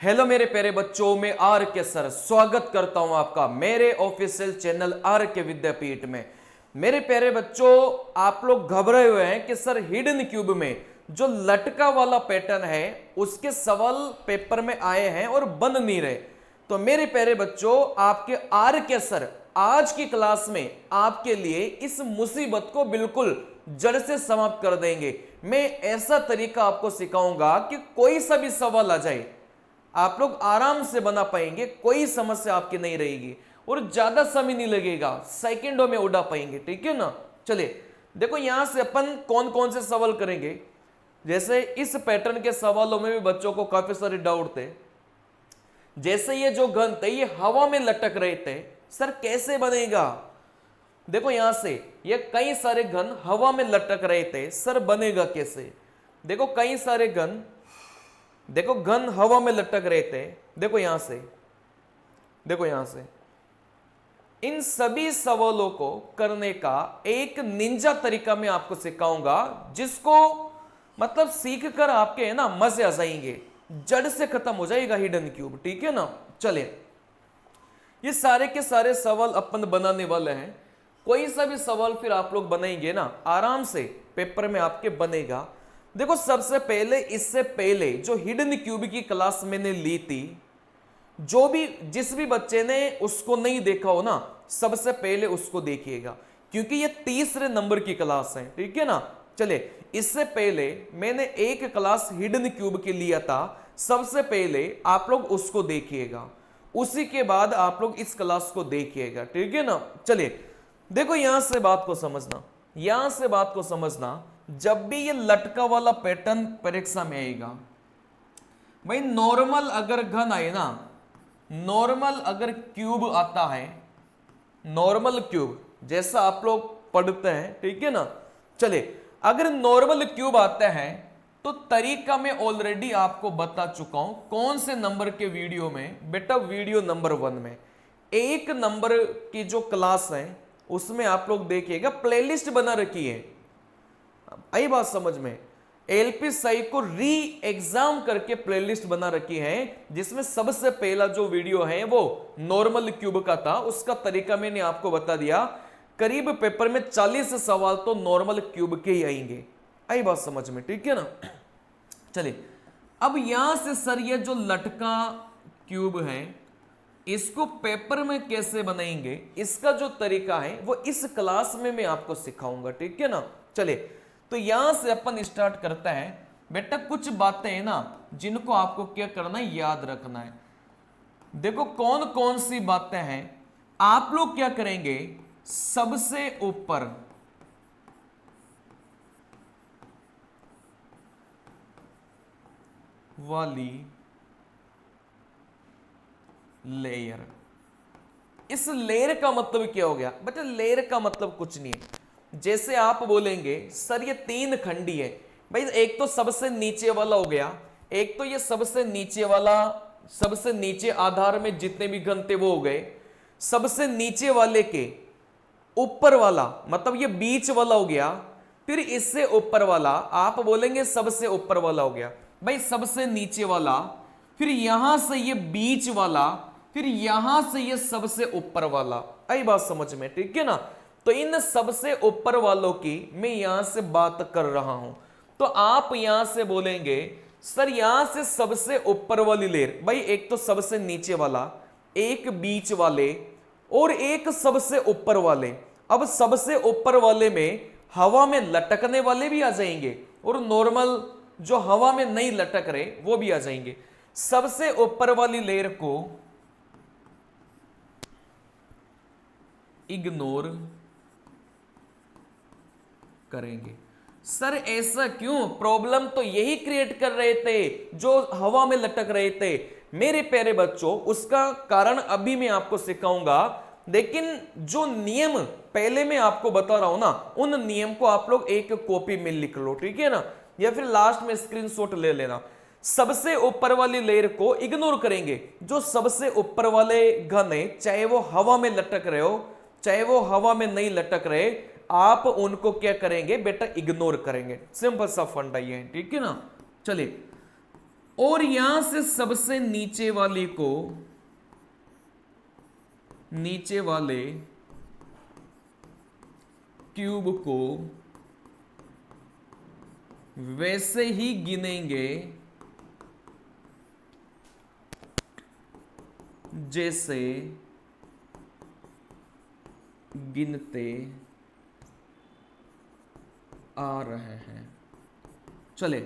Hello मेरे प्यारे बच्चों, मैं आर के सर स्वागत करता हूं आपका मेरे ऑफिशियल चैनल आर के विद्यापीठ में। मेरे प्यारे बच्चों, आप लोग घबराए हुए हैं कि सर हिडन क्यूब में जो लटका वाला पैटर्न है उसके सवाल पेपर में आए हैं और बन नहीं रहे। तो मेरे प्यारे बच्चों, आपके आर के सर आज की क्लास में आपके लिए इस मुसीबत को बिल्कुल जड़ से समाप्त कर देंगे। मैं ऐसा तरीका आपको सिखाऊंगा कि कोई सा भी सवाल आ जाए आप लोग आराम से बना पाएंगे, कोई समस्या आपकी नहीं रहेगी और ज्यादा समय नहीं लगेगा, सेकंडों में उड़ा पाएंगे। ठीक है ना। चलिए देखो, यहां से अपन कौन कौन से सवाल करेंगे। जैसे इस पैटर्न के सवालों में भी बच्चों को काफी सारे डाउट थे। जैसे ये जो घन थे ये हवा में लटक रहे थे, सर कैसे बनेगा। देखो यहां से ये कई सारे घन हवा में लटक रहे थे, सर बनेगा कैसे। देखो कई सारे घन, देखो घन हवा में लटक रहे थे। देखो यहां से, देखो यहां से इन सभी सवालों को करने का एक निंजा तरीका मैं आपको सिखाऊंगा, जिसको मतलब सीख कर आपके है ना मजे आ जाएंगे, जड़ से खत्म हो जाएगा हिडन क्यूब। ठीक है ना। चले ये सारे के सारे सवाल अपन बनाने वाले हैं। कोई सा भी सवाल फिर आप लोग बनाएंगे ना आराम से पेपर में आपके बनेगा। देखो सबसे पहले, इससे पहले जो हिडन क्यूब की क्लास मैंने ली थी, जो भी जिस भी बच्चे ने उसको नहीं देखा हो ना, सबसे पहले उसको देखिएगा, क्योंकि ये तीसरे नंबर की क्लास है। ठीक है ना। चले इससे पहले मैंने एक क्लास हिडन क्यूब के लिया था, सबसे पहले आप लोग उसको देखिएगा, उसी के बाद आप लोग इस क्लास को देखिएगा। ठीक है ना। चलिए देखो यहां से बात को समझना, यहां से बात को समझना। जब भी ये लटका वाला पैटर्न परीक्षा में आएगा, भाई नॉर्मल अगर घन आए ना, नॉर्मल अगर क्यूब आता है, नॉर्मल क्यूब जैसा आप लोग पढ़ते हैं, ठीक है ना। चले अगर नॉर्मल क्यूब आता है तो तरीका मैं ऑलरेडी आपको बता चुका हूं। कौन से नंबर के वीडियो में बेटा, वीडियो नंबर 1 में, 1 नंबर की जो क्लास है उसमें आप लोग देखिएगा, प्लेलिस्ट बना रखी है। आई बात समझ में। एलपी साई को री एग्जाम करके प्लेलिस्ट बना रखी है, जिसमें सबसे पहला जो वीडियो है वो नॉर्मल क्यूब का था, उसका तरीका मैंने आपको बता दिया। करीब पेपर में 40 सवाल तो नॉर्मल क्यूब के ही आएंगे। आई बात समझ में। ठीक है ना। चलिए अब यहां से सर ये जो लटका क्यूब है इसको पेपर में कैसे बनाएंगे, इसका जो तरीका है वो इस क्लास में मैं आपको सिखाऊंगा। ठीक है ना। चलिए तो यहां से अपन स्टार्ट करते हैं। बेटा कुछ बातें हैं ना जिनको आपको क्या करना है, याद रखना है। देखो कौन कौन सी बातें हैं। आप लोग क्या करेंगे, सबसे ऊपर वाली लेयर, इस लेयर का मतलब क्या हो गया बेटा, लेयर का मतलब कुछ नहीं है। जैसे आप बोलेंगे सर ये 3 खंडी है, भाई एक तो सबसे नीचे वाला हो गया, एक तो ये सबसे नीचे वाला, सबसे नीचे आधार में जितने भी घन थे वो हो गए, सबसे नीचे वाले के ऊपर वाला मतलब ये बीच वाला हो गया, फिर इससे ऊपर वाला आप बोलेंगे सबसे ऊपर वाला हो गया। भाई सबसे नीचे वाला, फिर यहां से ये बीच वाला, फिर यहां से ये सबसे ऊपर वाला। आई बात समझ में। ठीक है ना। तो इन सबसे ऊपर वालों की मैं यहां से बात कर रहा हूं। तो आप यहां से बोलेंगे सर यहां से सबसे ऊपर वाली लेयर, भाई एक तो सबसे नीचे वाला, एक बीच वाले और एक सबसे ऊपर वाले। अब सबसे ऊपर वाले में हवा में लटकने वाले भी आ जाएंगे और नॉर्मल जो हवा में नहीं लटक रहे वो भी आ जाएंगे। सबसे ऊपर वाली लेयर को इग्नोर करेंगे। सर ऐसा क्यों, प्रॉब्लम तो यही क्रिएट कर रहे थे जो हवा में लटक रहे थे। मेरे प्यारे बच्चों उसका कारण अभी मैं आपको सिखाऊंगा, लेकिन जो नियम पहले मैं आपको बता रहा हूं ना, उन नियम को आप लोग एक कॉपी में लिख लो। ठीक है ना, या फिर लास्ट में स्क्रीनशॉट ले लेना। सबसे ऊपर वाली लेयर को इग्नोर करेंगे। जो सबसे ऊपर वाले घन है, चाहे वो हवा में लटक रहे हो चाहे वो हवा में नहीं लटक रहे, आप उनको क्या करेंगे बेटा, इग्नोर करेंगे। सिंपल सा फंडा ये है। ठीक है ना। चलिए और यहां से सबसे नीचे वाले को, नीचे वाले क्यूब को वैसे ही गिनेंगे जैसे गिनते आ रहे हैं। चले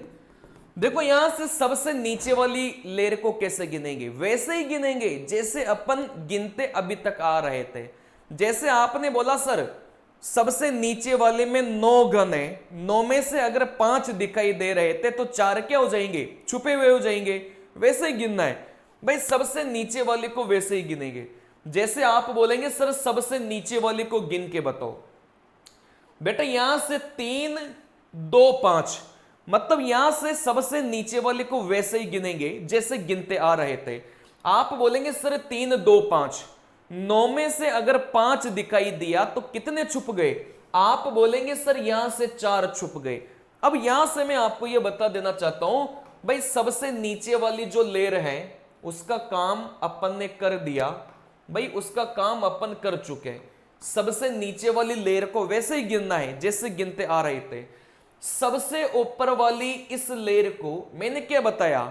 देखो, यहां से सबसे नीचे वाली लेयर को कैसे गिनेंगे? वैसे ही गिनेंगे जैसे अपन गिनते अभी तक आ रहे थे। जैसे आपने बोला सर सबसे नीचे वाले में 9 घन है, 9 में से अगर 5 दिखाई दे रहे थे तो 4 क्या हो जाएंगे? छुपे हुए हो जाएंगे। वैसे ही गिनना है भाई, सबसे नीचे वाले को वैसे ही गिनेंगे जैसे आप बोलेंगे सर सबसे नीचे वाले को गिन के बताओ। बेटा यहां से 3 2 5, मतलब यहां से सबसे नीचे वाले को वैसे ही गिनेंगे जैसे गिनते आ रहे थे। आप बोलेंगे सर 3 2 5, 9 में से अगर 5 दिखाई दिया तो कितने छुप गए? आप बोलेंगे सर यहां से 4 छुप गए। अब यहां से मैं आपको यह बता देना चाहता हूं भाई, सबसे नीचे वाली जो लेयर है उसका काम अपन ने कर दिया भाई, उसका काम अपन कर चुके। सबसे नीचे वाली लेयर को वैसे ही गिनना है जैसे गिनते आ रहे थे। सबसे ऊपर वाली इस लेयर को मैंने क्या बताया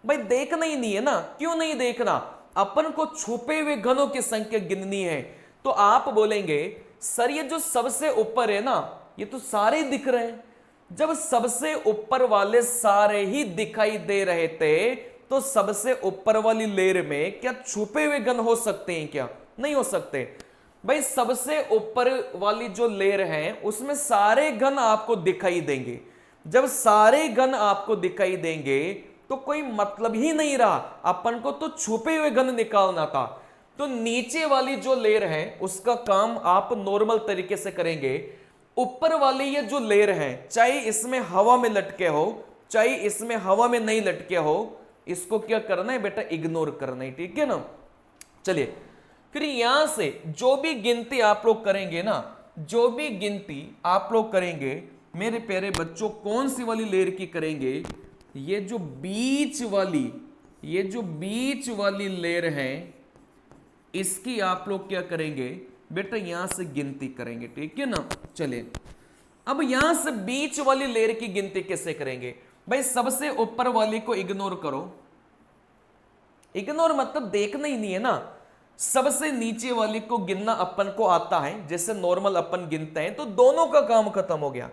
भाई, देखना ही नहीं है ना। क्यों नहीं देखना? अपन को छुपे हुए घनों की संख्या गिननी है। तो आप बोलेंगे सर ये जो सबसे ऊपर है ना, ये तो सारे दिख रहे हैं। जब सबसे ऊपर वाले सारे ही दिखाई दे रहे थे तो सबसे ऊपर वाली लेयर में क्या छुपे हुए घन हो सकते हैं? क्या नहीं हो सकते भाई। सबसे ऊपर वाली जो लेयर है उसमें सारे घन आपको दिखाई देंगे। जब सारे घन आपको दिखाई देंगे तो कोई मतलब ही नहीं रहा, अपन को तो छुपे हुए घन निकालना था। तो नीचे वाली जो लेयर है उसका काम आप नॉर्मल तरीके से करेंगे। ऊपर वाली ये जो लेयर है, चाहे इसमें हवा में लटके हो चाहे इसमें हवा में नहीं लटके हो, इसको क्या करना है बेटा? इग्नोर करना है, ठीक है ना। चलिए फिर यहां से जो भी गिनती आप लोग करेंगे ना, जो भी गिनती आप लोग करेंगे मेरे प्यारे बच्चों, कौन सी वाली लेयर की करेंगे? ये जो बीच वाली, ये जो बीच वाली लेयर है इसकी आप लोग क्या करेंगे बेटा? यहां से गिनती करेंगे, ठीक है ना। चलिए अब यहां से बीच वाली लेयर की गिनती कैसे करेंगे भाई? सबसे ऊपर वाली को इग्नोर करो। इग्नोर मतलब देखना ही नहीं है ना। सबसे नीचे वाली को गिनना अपन को आता है, जैसे नॉर्मल अपन गिनते हैं, तो दोनों का काम खत्म हो गया।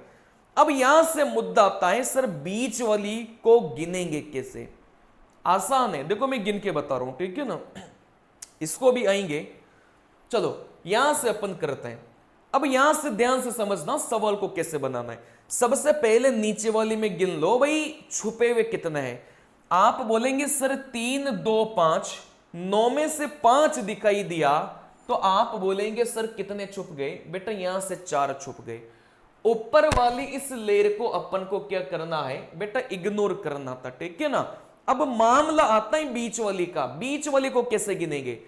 अब यहां से मुद्दा आता है सर बीच वाली को गिनेंगे कैसे? आसान है, देखो मैं गिन के बता रहा हूं, ठीक है ना। इसको भी आएंगे, चलो यहां से अपन करते हैं। अब यहां से ध्यान से समझना सवाल को कैसे बनाना है। सबसे पहले नीचे वाली में गिन लो भाई छुपे हुए कितने हैं। आप बोलेंगे सर 3 2 5, 9 में से 5 दिखाई दिया तो आप बोलेंगे सर कितने छुप गए बेटा? यहां से 4 छुप गए। ऊपर वाली इस लेयर को अपन को क्या करना है बेटा? इग्नोर करना था, ठीक है ना। अब मामला आता है बीच वाली का। बीच वाली को कैसे गिनेंगे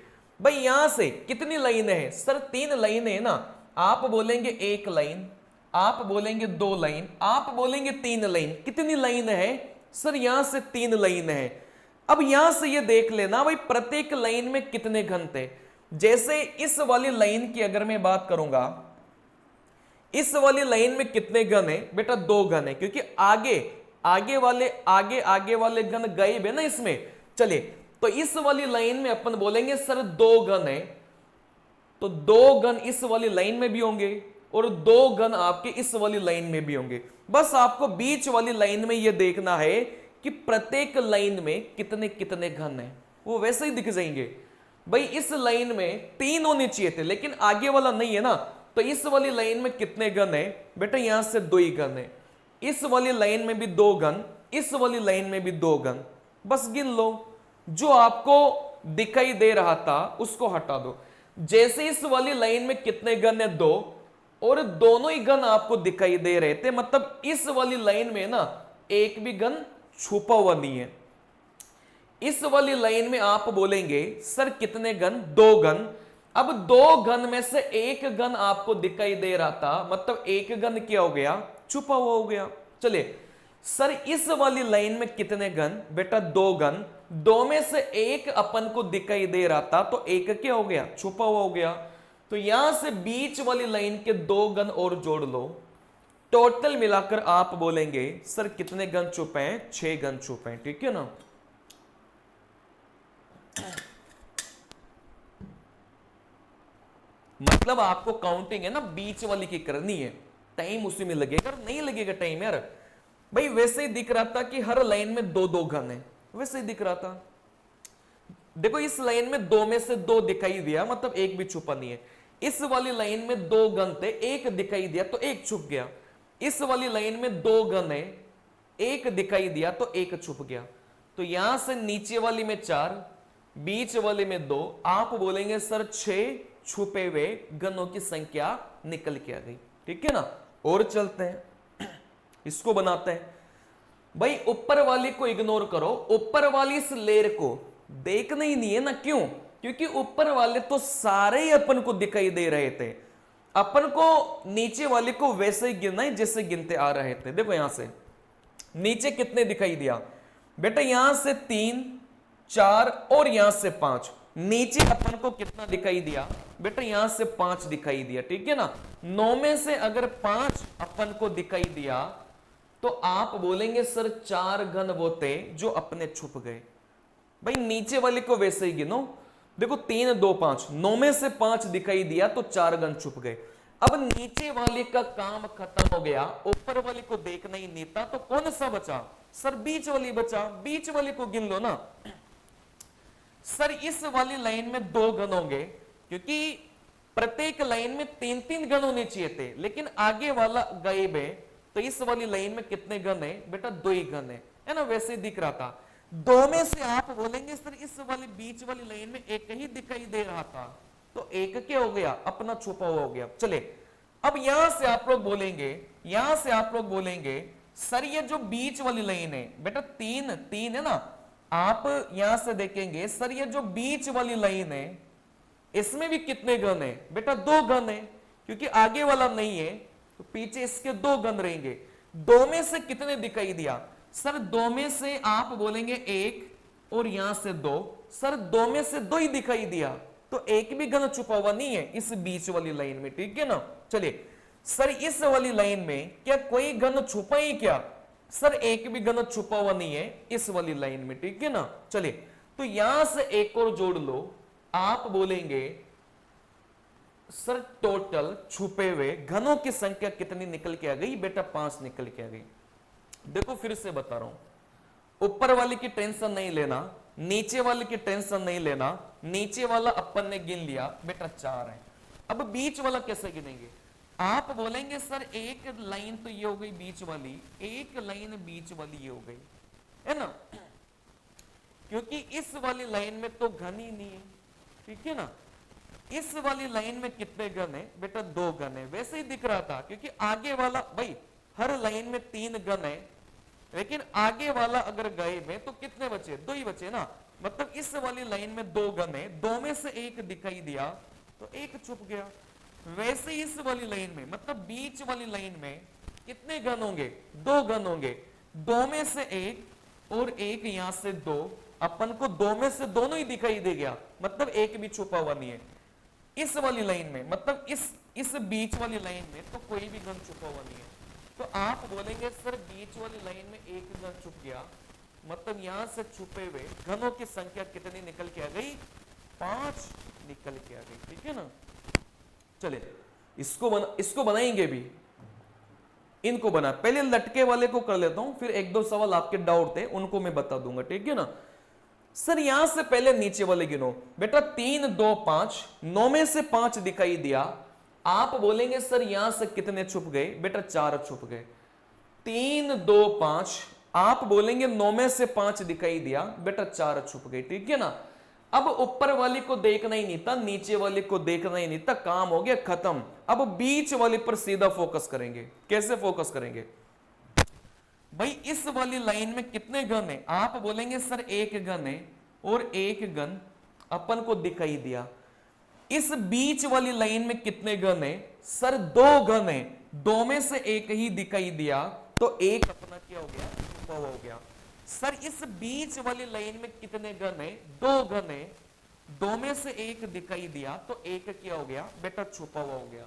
भाई? यहां से कितनी लाइन है सर? 3 लाइन है ना। आप बोलेंगे 1 लाइन, आप बोलेंगे 2 लाइन, आप बोलेंगे 3 लाइन। कितनी लाइन है सर? यहां से 3 लाइन है। अब यहां से ये देख लेना भाई प्रत्येक लाइन में कितने घन थे। जैसे इस वाली लाइन की अगर मैं बात करूंगा, इस वाली लाइन में कितने घन है बेटा? 2 घन है, क्योंकि आगे वाले घन गायब है ना इसमें। चलिए तो इस वाली लाइन में अपन बोलेंगे सर 2 घन है, तो 2 घन इस वाली लाइन में भी होंगे और 2 घन आपके इस वाली लाइन में भी होंगे। बस आपको बीच वाली लाइन में यह देखना है कि प्रत्येक लाइन में कितने कितने घन है, वो वैसे ही दिख जाएंगे। भाई इस लाइन में 3 होने चाहिए थे लेकिन आगे वाला नहीं है ना, तो इस वाली लाइन में कितने घन है बेटा? यहां से 2 ही घन है। इस वाली लाइन में भी 2 घन, इस वाली लाइन में भी 2 घन। बस गिन लो, जो आपको दिखाई दे रहा था उसको हटा दो। जैसे इस वाली लाइन में कितने घन है? 2, और दोनों ही घन आपको दिखाई दे रहे थे, मतलब इस वाली लाइन में ना एक भी घन छुपा हुआ नहीं है। इस वाली लाइन में आप बोलेंगे सर कितने घन? 2 घन। अब 2 घन में से एक घन आपको दिखाई दे रहा था, मतलब एक घन क्या हो गया? छुपा हुआ हो गया। चलिए सर इस वाली लाइन में कितने घन? बेटा 2 घन। 2 में से एक अपन को दिखाई दे रहा था, तो एक क्या हो गया? छुपा हुआ हो गया। तो यहां से बीच वाली लाइन के 2 घन और जोड़ लो, टोटल मिलाकर आप बोलेंगे सर कितने घन छुपे हैं? 6 घन छुपे हैं, ठीक है ना। मतलब आपको काउंटिंग है ना बीच वाली की करनी है, टाइम उसी में लगेगा। नहीं लगेगा टाइम यार भाई। वैसे ही दिख रहा था कि हर लाइन में 2-2 घन है, वैसे ही दिख रहा था। देखो इस लाइन में 2 में से 2 दिखाई दिया, मतलब एक भी छुपा नहीं है। इस वाली लाइन में 2 घन थे, एक दिखाई दिया तो एक छुप गया। इस वाली लाइन में 2 घन है, एक दिखाई दिया तो एक छुप गया। तो यहां से नीचे वाली में 4, बीच वाले में 2, आप बोलेंगे सर 6 छुपे हुए घनों की संख्या निकल के आ गई, ठीक है ना। और चलते हैं, इसको बनाते हैं। भाई ऊपर वाली को इग्नोर करो, ऊपर वाली इस लेयर को देखना ही नहीं है ना। क्यों? क्योंकि ऊपर वाले तो सारे ही अपन को दिखाई दे रहे थे, अपन को नीचे वाले को वैसे ही गिनना है जैसे गिनते आ रहे थे। देखो यहां से नीचे कितने दिखाई दिया? बेटा यहां से 3, 4 और यहां से 5। नीचे अपन को कितना दिखाई दिया? बेटा यहां से 5 दिखाई दिया, ठीक है ना। 9 में से अगर 5 अपन को दिखाई दिया तो आप बोलेंगे सर 4 घन वो थे जो अपने छुप गए। भाई नीचे वाले को वैसे ही गिनो। देखो 3, 2, 5, 9 में से 5 दिखाई दिया तो 4 घन छुप गए। अब नीचे वाले का काम खत्म हो गया, ऊपर वाले को देखना ही नहीं था, तो कौन सा बचा? सर बीच वाली बचा। बीच वाले को गिन लो ना। सर इस वाली लाइन में 2 घन होंगे, क्योंकि प्रत्येक लाइन में 3-3 घन होने चाहिए थे, लेकिन आगे वाला गायब है। तो इस वाली लाइन में कितने घन है? बेटा 2 ही घन है ना। वैसे ही दिख रहा था। 2 में से आप बोलेंगे सर इस वाली बीच वाली लाइन में एक ही दिखाई दे रहा था, तो एक क्या हो गया? अपना छुपा हुआ हो गया। चले अब यहां से आप लोग बोलेंगे, यहां से आप लोग बोलेंगे सर ये जो बीच वाली लाइन है, बेटा 3 है ना। आप यहां से देखेंगे सर ये जो बीच वाली लाइन है इसमें भी कितने घन है? बेटा 2 घन है, क्योंकि आगे वाला नहीं है तो पीछे इसके 2 घन रहेंगे। 2 में से कितने दिखाई दिया? सर 2 में से आप बोलेंगे 1 और यहां से 2। सर 2 में से 2 ही दिखाई दिया, तो एक भी घन छुपा हुआ नहीं है इस बीच वाली लाइन में, ठीक है ना। चलिए सर इस वाली लाइन में क्या कोई घन छुपा ही क्या? सर एक भी घन छुपा हुआ नहीं है इस वाली लाइन में, ठीक है ना। चलिए तो यहां से एक और जोड़ लो, आप बोलेंगे सर टोटल छुपे हुए घनों की संख्या कितनी निकल के आ गई? बेटा 5 निकल के आ गई। देखो फिर से बता रहा हूं, ऊपर वाले की टेंशन नहीं लेना, नीचे वाले की टेंशन नहीं लेना। नीचे वाला अपन ने गिन लिया, बेटा 4 है। अब बीच वाला कैसे गिनेंगे? आप बोलेंगे सर एक लाइन तो ये हो गई बीच वाली, एक लाइन बीच वाली ये हो गई, है ना। क्योंकि इस वाली लाइन में तो घन ही नहीं है, ठीक है ना। इस वाली लाइन में कितने घन है? बेटा 2 घन है। वैसे ही दिख रहा था, क्योंकि आगे वाला भाई हर लाइन में 3 घन है, लेकिन आगे वाला अगर गायब है तो कितने बचे? 2 ही बचे ना। मतलब इस वाली लाइन में 2 घन है, 2 में से एक दिखाई दिया तो एक छुप गया। वैसे इस वाली लाइन में, मतलब बीच वाली लाइन में कितने घन होंगे? 2 घन होंगे। 2 में से एक और एक यहां से 2, अपन को 2 में से दोनों ही दिखाई दे गया, मतलब एक भी छुपा हुआ नहीं है इस वाली लाइन में। मतलब इस बीच वाली लाइन में तो कोई भी घन छुपा हुआ नहीं है। तो आप बोलेंगे सर बीच वाली लाइन में एक घन छुप गया, मतलब यहां से छुपे हुए घनों की संख्या कितनी निकल के आ गई? 5 निकल के आ गई, ठीक है ना। चले इसको बनाएंगे भी, इनको बना। पहले लटके वाले को कर लेता हूं, फिर 1-2 सवाल आपके डाउट थे उनको मैं बता दूंगा, ठीक है ना। सर यहां से पहले नीचे वाले गिनो। बेटा 3, 2, 5, 9 में से 5 दिखाई दिया, आप बोलेंगे सर यहां से कितने छुप गए? बेटा 4 छुप गए। 3, 2, 5, आप बोलेंगे 9 में से 5 दिखाई दिया, बेटा 4 छुप गए, ठीक है ना। अब ऊपर वाली को देखना ही नहीं था, नीचे वाली को देखना ही नहीं था, काम हो गया खत्म। अब बीच वाली पर सीधा फोकस करेंगे। कैसे फोकस करेंगे? भाई इस वाली लाइन में कितने घन है? आप बोलेंगे सर एक घन है और एक घन अपन को दिखाई दिया। इस बीच वाली लाइन में कितने घन है? सर 2 घन है। 2 में से एक ही दिखाई दिया, तो एक अपना क्या हो गया, छुपा हुआ हो गया। सर इस बीच वाली लाइन में कितने घन है, 2 घन है, 2 में से एक दिखाई दिया तो एक क्या हो गया बेटा, छुपा हुआ हो गया।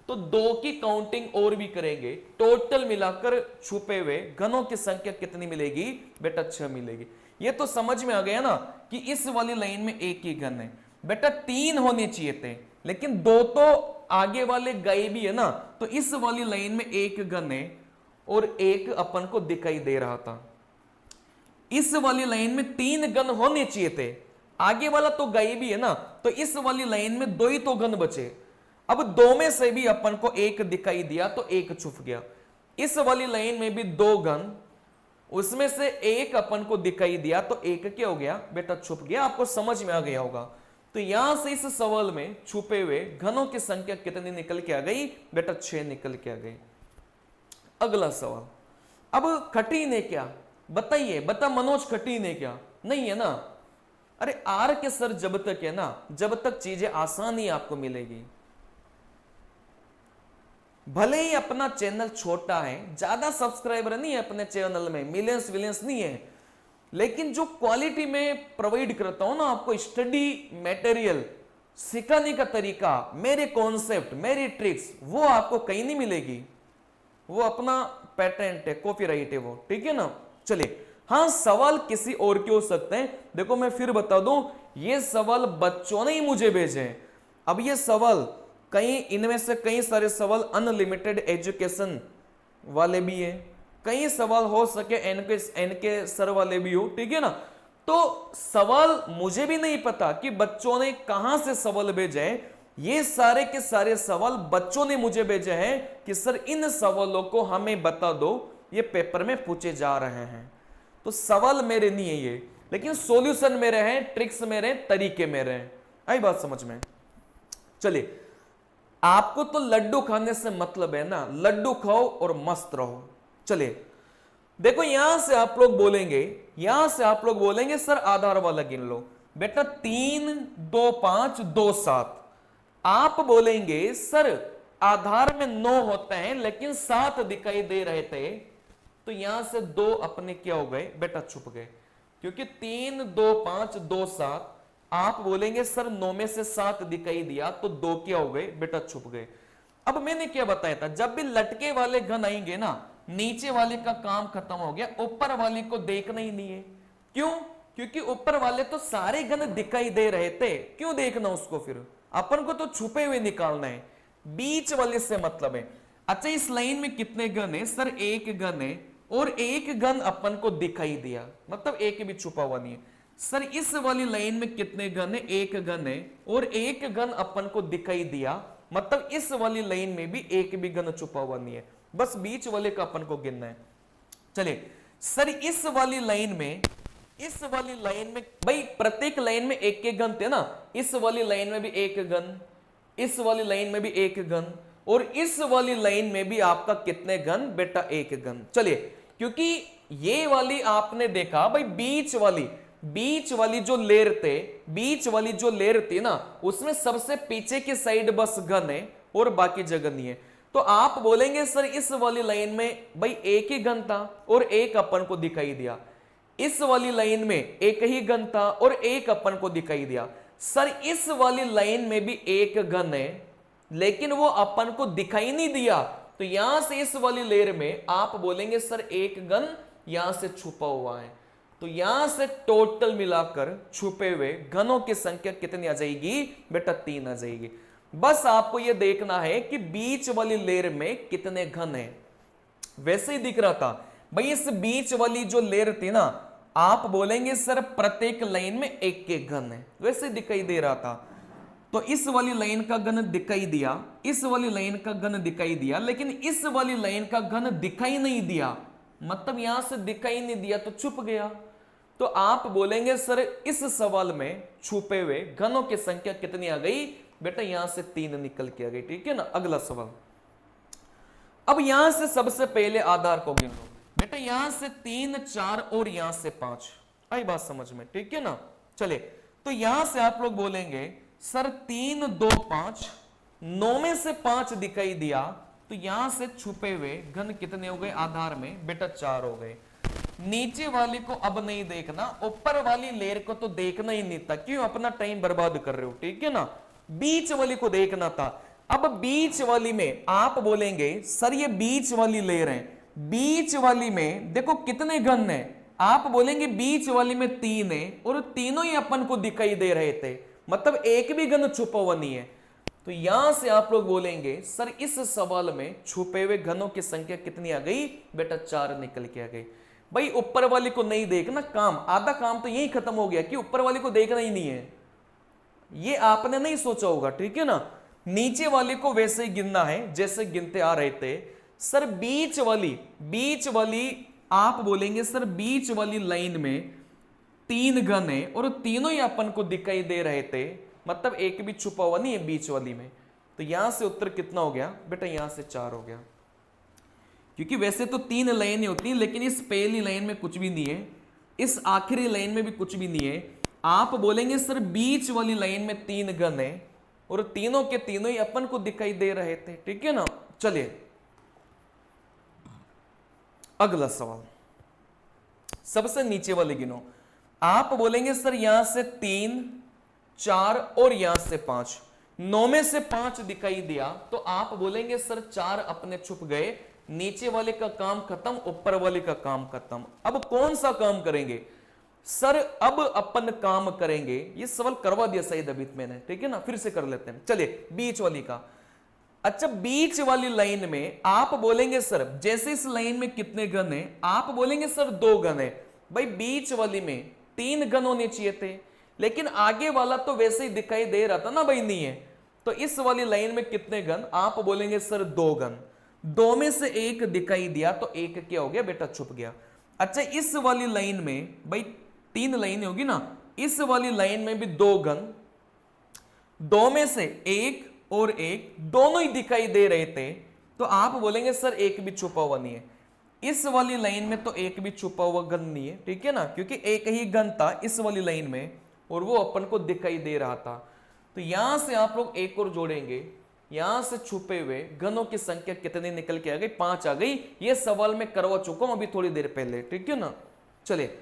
तो 2 की काउंटिंग और भी करेंगे, टोटल मिलाकर छुपे हुए घनों की संख्या कितनी मिलेगी बेटा, 6 मिलेगी। ये तो समझ में आ गया ना कि इस वाली लाइन में एक ही घन है बेटा, 3 होने चाहिए थे, लेकिन 2 तो आगे वाले गए भी है ना, तो इस वाली लाइन में एक घन है और एक अपन को दिखाई दे रहा था। इस वाली लाइन में 3 घन होने चाहिए थे, आगे वाला तो गए भी है ना, तो इस वाली लाइन में 2 ही तो घन बचे। अब 2 में से भी अपन को एक दिखाई दिया तो एक छुप गया। इस वाली लाइन में भी 2 घन, उसमें से एक अपन को दिखाई दिया तो एक क्या हो गया बेटा, छुप गया। आपको समझ में आ गया होगा। तो यहां से इस सवाल में छुपे हुए घनों की संख्या कितनी निकल के आ गई बेटा, 6 निकल के आ गई। अगला सवाल, अब कठिन है क्या बताइए, बता मनोज, कठिन है क्या? नहीं है ना। अरे आर के सर जब तक है ना, जब तक चीजें आसान ही आपको मिलेगी। भले ही अपना चैनल छोटा है, ज्यादा सब्सक्राइबर नहीं है अपने चैनल में, मिलियंस विलियंस नहीं है, लेकिन जो क्वालिटी में प्रोवाइड करता हूं ना आपको, स्टडी मटेरियल, सिखाने का तरीका, मेरे कॉन्सेप्ट, मेरी ट्रिक्स, वो आपको कहीं नहीं मिलेगी। वो अपना पेटेंट है, कॉपीराइट है वो, ठीक है ना। चलिए, हाँ सवाल किसी और के हो सकते हैं। देखो मैं फिर बता दूं, ये सवाल बच्चों ने ही मुझे भेजे हैं। अब ये सवाल कई, इनमें से कई सारे सवाल अनलिमिटेड एजुकेशन वाले भी है, कई सवाल हो सके एनके सर वाले भी हो, ठीक है ना। तो सवाल मुझे भी नहीं पता कि बच्चों ने कहां से सवाल भेजे हैं। ये सारे के सारे सवाल बच्चों ने मुझे भेजे हैं कि सर इन सवालों को हमें बता दो, ये पेपर में पूछे जा रहे हैं। तो सवाल मेरे नहीं है ये, लेकिन सॉल्यूशन मेरे हैं, ट्रिक्स मेरे, तरीके मेरे हैं। आई बात समझ में? चलिए, आपको तो लड्डू खाने से मतलब है ना, लड्डू खाओ और मस्त रहो। चलिए देखो, यहां से आप लोग बोलेंगे, यहां से आप लोग बोलेंगे सर आधार वाला गिन लो बेटा, 3 2 5 2 7। आप बोलेंगे सर आधार में 9 होते हैं लेकिन 7 दिखाई दे रहे थे, तो यहां से 2 अपने क्या हो गए बेटा, छुप गए, क्योंकि 3 2 5 2 7। आप बोलेंगे सर 9 में से 7 दिखाई दिया तो 2 क्या हो गए बेटा, छुप गए। अब मैंने क्या बताया था, जब भी लटके वाले घन आएंगे ना, नीचे वाले का काम खत्म हो गया, ऊपर वाले को देखना ही नहीं है। क्यों? क्योंकि ऊपर वाले तो सारे घन दिखाई दे रहे थे, क्यों देखना उसको, फिर अपन को तो छुपे हुए निकालना है, बीच वाले से मतलब है। अच्छा, इस लाइन में कितने घन है सर, एक घन है और एक घन अपन को दिखाई दिया, मतलब एक भी छुपा हुआ नहीं है। सर इस वाली लाइन में कितने घन है, एक घन है और एक घन अपन को दिखाई दिया, मतलब इस वाली लाइन में भी एक भी घन छुपा हुआ नहीं है, बस बीच वाले का अपन को गिनना है। चलिए सर इस वाली लाइन में, इस वाली लाइन में भाई प्रत्येक लाइन में एक एक घन थे ना, इस वाली लाइन में भी एक घन, इस वाली लाइन में भी एक घन और इस वाली लाइन में भी आपका कितने घन बेटा, एक घन। चलिए, क्योंकि ये वाली आपने देखा भाई, बीच वाली जो लेयर थे, बीच वाली जो लेयर थी ना, उसमें सबसे पीछे की साइड बस घन है और बाकी जगह नहीं है। तो आप बोलेंगे सर इस वाली लाइन में भाई एक ही घन था और एक अपन को दिखाई दिया, इस वाली लाइन में एक ही घन था और एक अपन को दिखाई दिया। सर इस वाली लाइन में भी एक घन है लेकिन वो अपन को दिखाई नहीं दिया, तो यहां से इस वाली लेयर में आप बोलेंगे सर एक घन यहां से छुपा हुआ है। तो यहां से टोटल मिलाकर छुपे हुए घनों की संख्या कितनी आ जाएगी बेटा, 3 आ जाएगी। बस आपको यह देखना है कि बीच वाली लेयर में कितने घन है। वैसे ही दिख रहा था भाई, इस बीच वाली जो लेयर थी ना, आप बोलेंगे सर प्रत्येक लाइन में एक एक घन है, वैसे दिखाई दे रहा था। तो इस वाली लाइन का घन दिखाई दिया, इस वाली लाइन का घन दिखाई दिया, लेकिन इस वाली लाइन का घन दिखाई नहीं दिया, मतलब यहां से दिखाई नहीं दिया तो छुप गया। तो आप बोलेंगे सर इस सवाल में छुपे हुए घनों की संख्या कितनी आ गई बेटा, यहां से 3 निकल के आ गई, ठीक है ना। अगला सवाल, अब यहां से सबसे पहले आधार को गिन लो बेटा, यहां से 3 4 और यहां से 5। आई बात समझ में, ठीक है ना। चले, तो यहां से आप लोग बोलेंगे सर 3 2 5, 9 में से 5 दिखाई दिया तो यहां से छुपे हुए घन कितने हो गए आधार में बेटा 4 हो गए। नीचे वाली को अब नहीं देखना, ऊपर वाली लेयर को तो देखना ही नहीं था, क्यों अपना टाइम बर्बाद कर रहे हो, ठीक है ना। बीच वाली को देखना था। अब बीच वाली में आप बोलेंगे सर ये बीच वाली लेयर है, बीच वाली में देखो कितने घन है, आप बोलेंगे बीच वाली में 3 है और तीनों ही अपन को दिखाई दे रहे थे, मतलब एक भी घन छुपा हुआ नहीं है। तो यहां से आप लोग बोलेंगे सर इस सवाल में छुपे हुए घनों की संख्या कितनी आ गई बेटा 4 निकल के आ गई। भाई ऊपर वाली को नहीं देखना, काम आधा काम तो यही खत्म हो गया कि ऊपर वाली को देखना ही नहीं है, ये आपने नहीं सोचा होगा, ठीक है ना। नीचे वाली को वैसे ही गिनना है जैसे गिनते आ रहे थे। सर बीच वाली आप बोलेंगे सर बीच वाली लाइन में 3 घन है और तीनों ही अपन को दिखाई दे रहे थे, मतलब एक भी छुपा हुआ नहीं है बीच वाली में। तो यहां से उत्तर कितना हो गया बेटा, यहां से 4 हो गया, क्योंकि वैसे तो 3 लाइनें होती हैं लेकिन इस पहली लाइन में कुछ भी नहीं है, इस आखिरी लाइन में भी कुछ भी नहीं है। आप बोलेंगे सर बीच वाली लाइन में 3 घन है और तीनों के तीनों ही अपन को दिखाई दे रहे थे, ठीक है ना। चलिए अगला सवाल, सबसे नीचे वाले गिनो। आप बोलेंगे सर यहां से 3 4 और यहां से 5, 9 में से 5 दिखाई दिया, तो आप बोलेंगे सर 4 अपने छुप गए, नीचे वाले का काम खत्म, ऊपर वाले का काम खत्म। अब कौन सा काम करेंगे सर, अब अपन काम करेंगे, ये सवाल करवा दिया सही अभी मैंने, ठीक है ना, फिर से कर लेते हैं। चलिए बीच वाली का, अच्छा बीच वाली लाइन में आप बोलेंगे सर जैसे इस लाइन में कितने घन है, आप बोलेंगे सर 2 घन है। भाई बीच वाली में 3 घन होने चाहिए थे, लेकिन आगे वाला तो वैसे ही दिखाई दे रहा था ना भाई, नहीं है। तो इस वाली लाइन में कितने घन, आप बोलेंगे सर 2 घन, 2 में से 1 दिखाई दिया तो 1 क्या हो गया बेटा, छुप गया। अच्छा इस वाली लाइन में भाई 3 लाइनें होगी ना, इस वाली लाइन में भी 2 घन, 2 में से 1 और 1 दोनों ही दिखाई दे रहे थे, तो आप बोलेंगे सर एक भी छुपा हुआ नहीं है। इस वाली लाइन में तो एक भी छुपा हुआ घन नहीं है, ठीक है ना, क्योंकि एक ही घन था इस वाली लाइन में और वो अपन को दिखाई दे रहा था। तो यहां से आप लोग एक और जोड़ेंगे, यहां से छुपे हुए घनों की संख्या कितनी निकल के आ गई, 5 आ गई। ये सवाल मैं करवा चुका हूं अभी थोड़ी देर पहले, ठीक है ना। चलिए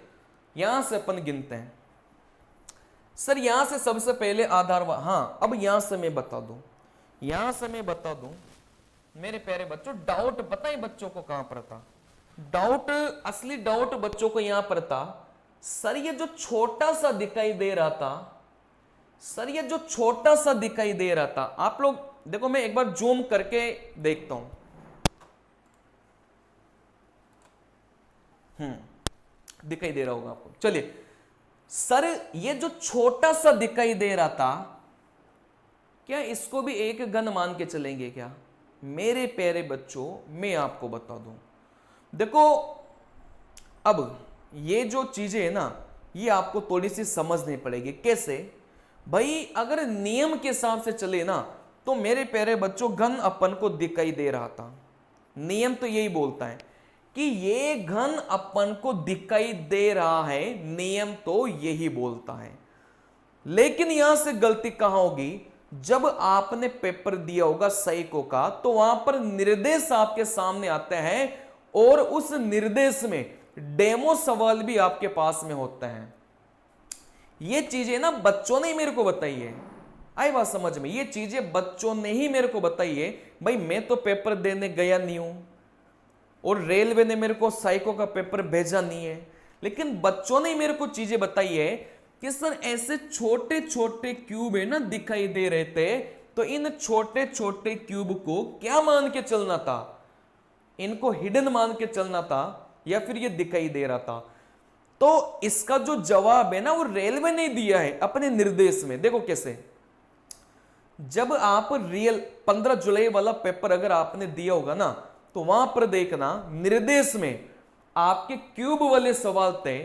यहां से अपन गिनते हैं। सर यहां से सबसे पहले आधार, हाँ अब यहां से मैं बता दूं, यहां से मैं बता दूं मेरे प्यारे बच्चों, डाउट पता है बच्चों को कहां पर था, डाउट असली डाउट बच्चों को यहां पर था। सर ये जो छोटा सा दिखाई दे रहा था, सर ये जो छोटा सा दिखाई दे रहा था, आप लोग देखो मैं एक बार जूम करके देखता हूं, दिखाई दे रहा होगा आपको। चलिए सर ये जो छोटा सा दिखाई दे रहा था, क्या इसको भी एक घन मान के चलेंगे क्या? मेरे प्यारे बच्चों मैं आपको बता दूं, देखो अब ये जो चीजें है ना, ये आपको थोड़ी सी समझनी पड़ेगी। कैसे भाई, अगर नियम के हिसाब से चले ना तो मेरे प्यारे बच्चों घन अपन को दिखाई दे रहा था, नियम तो यही बोलता है कि ये घन अपन को दिखाई दे रहा है, नियम तो यही बोलता है। लेकिन यहां से गलती कहां होगी, जब आपने पेपर दिया होगा सैको का, तो वहां पर निर्देश आपके सामने आते हैं और उस निर्देश में डेमो सवाल भी आपके पास में होते हैं। ये चीजें ना बच्चों ने ही मेरे को बताई है, आई बात समझ में, ये चीजें बच्चों ने ही मेरे को बताई है। भाई मैं तो पेपर देने गया नहीं हूं और रेलवे ने मेरे को साइको का पेपर भेजा नहीं है, लेकिन बच्चों ने मेरे को चीजें बताई है कि सर ऐसे छोटे छोटे क्यूब है ना दिखाई दे रहे थे, तो इन छोटे छोटे क्यूब को क्या मान के चलना था, इनको हिडन मान के चलना था या फिर ये दिखाई दे रहा था। तो इसका जो जवाब है ना वो रेलवे ने दिया है अपने निर्देश में। देखो कैसे, जब आप रियल 15 जुलाई वाला पेपर अगर आपने दिया होगा ना, तो वहां पर देखना निर्देश में आपके क्यूब वाले सवाल थे,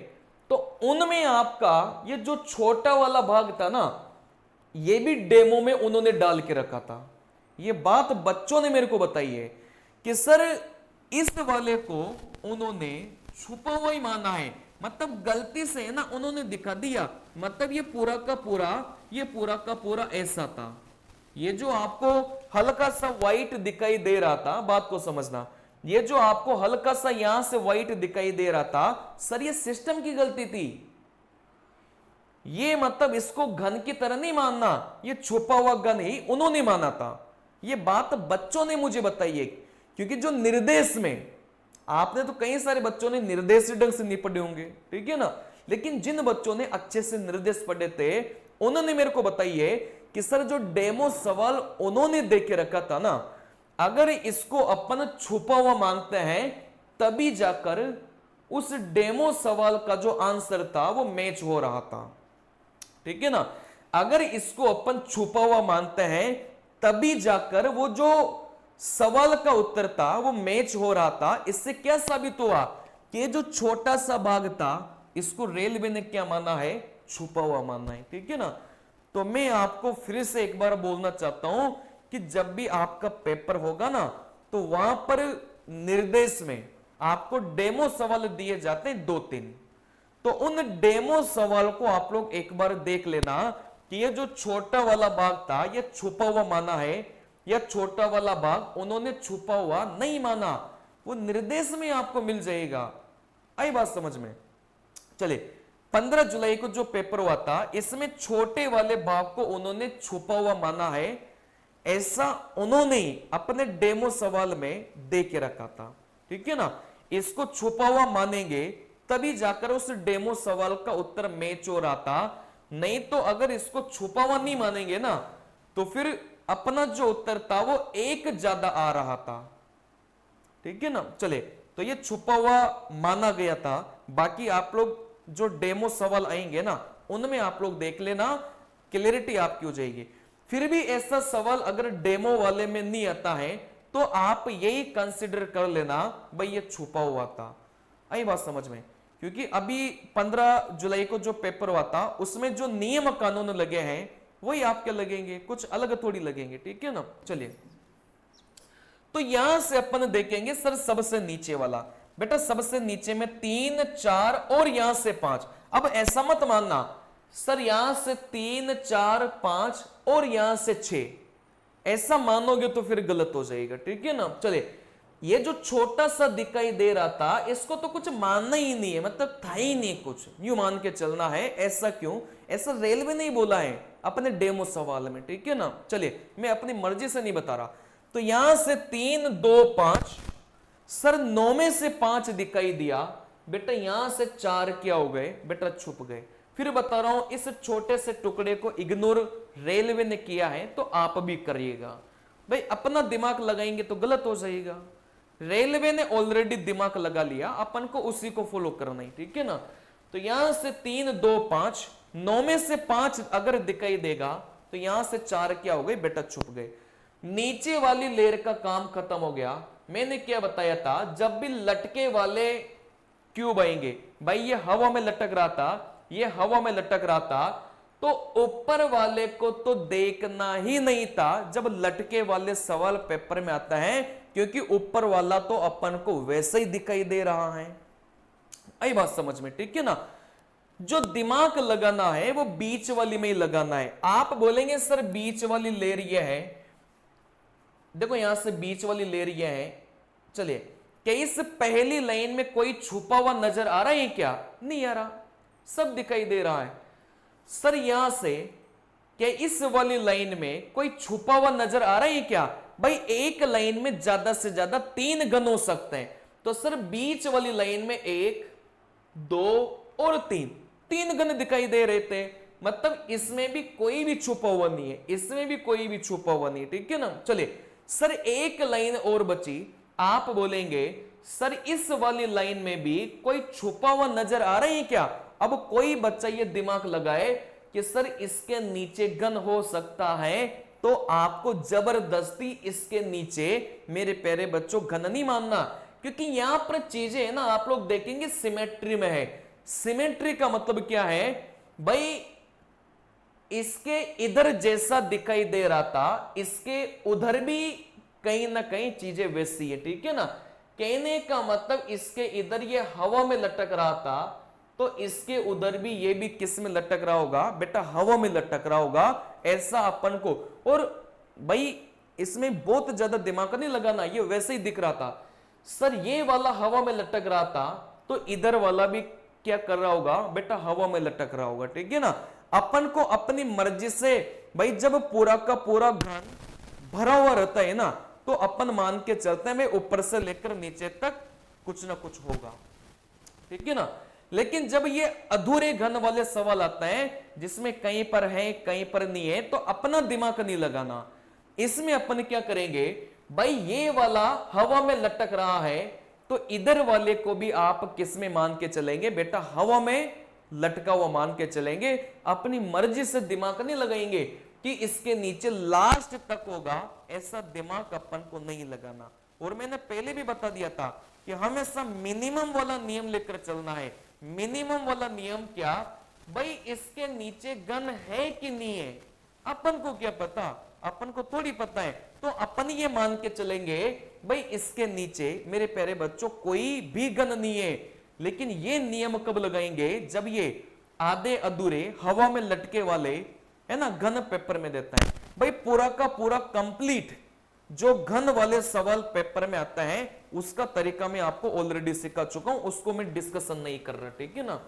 तो उनमें आपका ये जो छोटा वाला भाग था ना, ये भी डेमो में उन्होंने डाल के रखा था। ये बात बच्चों ने मेरे को बताई है कि सर इस वाले को उन्होंने छुपा हुआ ही माना है, मतलब गलती से ना उन्होंने दिखा दिया, मतलब ये पूरा का पूरा ऐसा था। ये जो आपको हल्का सा व्हाइट दिखाई दे रहा था, बात को समझना, ये जो आपको हल्का सा यहां से व्हाइट दिखाई दे रहा था सर, ये सिस्टम की गलती थी। ये मतलब इसको घन की तरह नहीं मानना, ये छुपा हुआ घन ही उन्होंने माना था। ये बात बच्चों ने मुझे बताई है, क्योंकि जो निर्देश में, आपने तो कई सारे बच्चों ने निर्देश ढंग से नहीं पढ़े होंगे, ठीक है ना, लेकिन जिन बच्चों ने अच्छे से निर्देश पढ़े थे उन्होंने मेरे को बताइए कि सर जो डेमो सवाल उन्होंने दे के रखा था ना, अगर इसको अपन छुपा हुआ मानते हैं तभी जाकर उस डेमो सवाल का जो आंसर था वो मैच हो रहा था, ठीक है ना। अगर इसको अपन छुपा हुआ मानते हैं तभी जाकर वो जो सवाल का उत्तर था वो मैच हो रहा था। इससे क्या साबित हुआ कि जो छोटा सा भाग था इसको रेलवे ने क्या माना है, छुपा हुआ माना है, ठीक है ना। तो मैं आपको फिर से एक बार बोलना चाहता हूं कि जब भी आपका पेपर होगा ना तो वहां पर निर्देश में आपको डेमो सवाल दिए जाते हैं 2-3, तो उन डेमो सवाल को आप लोग एक बार देख लेना कि ये जो छोटा वाला भाग था ये छुपा हुआ माना है या छोटा वाला भाग उन्होंने छुपा हुआ नहीं माना, वो निर्देश में आपको मिल जाएगा। आई बात समझ में। चले 15 जुलाई को जो पेपर हुआ था इसमें छोटे वाले भाग को उन्होंने छुपा हुआ माना है, ऐसा उन्होंने अपने डेमो सवाल में दे के रखा था, ठीक है ना। इसको छुपा हुआ मानेंगे तभी जाकर उस डेमो सवाल का उत्तर मैच हो रहा था, नहीं तो अगर इसको छुपा हुआ नहीं मानेंगे ना तो फिर अपना जो उत्तर था वो एक ज्यादा आ रहा था, ठीक है ना। चले तो ये छुपा हुआ माना गया था। बाकी आप लोग जो डेमो सवाल आएंगे ना उनमें आप लोग देख लेना, क्लियरिटी आपकी हो जाएगी। फिर भी ऐसा सवाल अगर डेमो वाले में नहीं आता है तो आप यही कंसिडर कर लेना भाई ये छुपा हुआ था। आई बात समझ में, क्योंकि अभी 15 जुलाई को जो पेपर हुआ था उसमें जो नियम कानून लगे हैं वही आपके लगेंगे, कुछ अलग थोड़ी लगेंगे, ठीक है ना। चलिए तो यहां से अपन देखेंगे सर सबसे नीचे वाला, बेटा सबसे नीचे में 3, 4 और यहां से 5। अब ऐसा मत मानना सर यहां से 3, 4, 5 और यहां से 6, ऐसा मानोगे तो फिर गलत हो जाएगा, ठीक है ना। चले ये जो छोटा सा दिखाई दे रहा था इसको तो कुछ मानना ही नहीं है, मतलब था ही नहीं कुछ, यूं मान के चलना है। ऐसा क्यों, ऐसा रेलवे नहीं बोला है अपने डेमो सवाल में, ठीक है ना। चलिए मैं अपनी मर्जी से नहीं बता रहा। तो यहां से 3, 2, 5, सर 9 में से 5 दिखाई दिया, बेटा यहां से 4 क्या हो गए, बेटा छुप गए। फिर बता रहा हूं इस छोटे से टुकड़े को इग्नोर रेलवे ने किया है तो आप भी करिएगा। भाई अपना दिमाग लगाएंगे तो गलत हो जाएगा, रेलवे ने ऑलरेडी दिमाग लगा लिया, अपन को उसी को फॉलो करना है, ठीक है ना। तो यहां से 3, 2, 5, 9 में से 5 अगर दिखाई देगा तो यहां से 4 क्या हो गए, बेटा छुप गए। नीचे वाली लेयर का काम खत्म हो गया। मैंने क्या बताया था, जब भी लटके वाले क्यूब आएंगे, भाई ये हवा में लटक रहा था, ये हवा में लटक रहा था, तो ऊपर वाले को तो देखना ही नहीं था जब लटके वाले सवाल पेपर में आता है, क्योंकि ऊपर वाला तो अपन को वैसे ही दिखाई दे रहा है। आई बात समझ में, ठीक है ना। जो दिमाग लगाना है वो बीच वाली में ही लगाना है। आप बोलेंगे सर बीच वाली लेयर ये है, देखो यहां से बीच वाली लेयर ये है। चलिए क्या इस पहली लाइन में कोई छुपा हुआ नजर आ रहा है क्या, नहीं आ रहा, सब दिखाई दे रहा है। सर यहां से क्या इस वाली लाइन में कोई छुपा हुआ नजर आ रहा है क्या, भाई एक लाइन में ज्यादा से ज्यादा 3 गण हो सकते हैं, तो सर बीच वाली लाइन में 1, 2 और 3 गण दिखाई दे रहे थे, मतलब इसमें भी कोई भी छुपा हुआ नहीं है, इसमें भी कोई भी छुपा हुआ नहीं है, ठीक है ना। चलिए सर एक लाइन और बची, आप बोलेंगे सर इस वाली लाइन में भी कोई छुपा हुआ नजर आ रहा है क्या। अब कोई बच्चा ये दिमाग लगाए कि सर इसके नीचे गन हो सकता है, तो आपको जबरदस्ती इसके नीचे मेरे प्यारे बच्चों घन नहीं मानना, क्योंकि यहां पर चीजें है ना आप लोग देखेंगे सिमेट्री में है। सिमेट्री का मतलब क्या है, भाई इसके इधर जैसा दिखाई दे रहा था इसके उधर भी कहीं ना कहीं चीजें वैसी है, ठीक है ना। कहने का मतलब इसके इधर ये हवा में लटक रहा था तो इसके उधर भी ये भी किस में लटक रहा होगा, बेटा हवा में लटक रहा होगा, ऐसा अपन को। और भाई इसमें बहुत ज्यादा दिमाग नहीं लगाना, ये वैसे ही दिख रहा था। सर ये वाला हवा में लटक रहा था, तो इधर वाला भी क्या कर रहा होगा बेटा, हवा में लटक रहा होगा, ठीक है ना। अपन को अपनी मर्जी से भाई, जब पूरा का पूरा घन भरा हुआ रहता है ना, तो अपन मान के चलते हैं भाई ऊपर से लेकर नीचे तक कुछ ना कुछ होगा, ठीक है ना। लेकिन जब ये अधूरे घन वाले सवाल आते हैं जिसमें कहीं पर है कहीं पर नहीं है, तो अपना दिमाग नहीं लगाना। इसमें अपन क्या करेंगे भाई, ये वाला हवा में लटक रहा है, तो इधर वाले को भी आप किस में मान के चलेंगे बेटा, हवा में लटका हुआ मान के चलेंगे। अपनी मर्जी से दिमाग नहीं लगाएंगे कि इसके नीचे लास्ट तक होगा, ऐसा दिमाग अपन को नहीं लगाना। और मैंने पहले भी बता दिया था कि हमेशा मिनिमम वाला नियम लेकर चलना है। मिनिमम वाला नियम क्या भाई, इसके नीचे घन है कि नहीं है, अपन को क्या पता, अपन को थोड़ी पता है। तो अपन ये मान के चलेंगे भाई इसके नीचे मेरे प्यारे बच्चों कोई भी घन नहीं है। लेकिन ये नियम कब लगाएंगे, जब ये आधे अधूरे हवा में लटके वाले है ना घन पेपर में देता है। भाई पूरा का पूरा कंप्लीट जो घन वाले सवाल पेपर में आता है उसका तरीका मैं आपको ऑलरेडी सिखा चुका हूं, उसको मैं डिस्कशन नहीं कर रहा, ठीक है ना।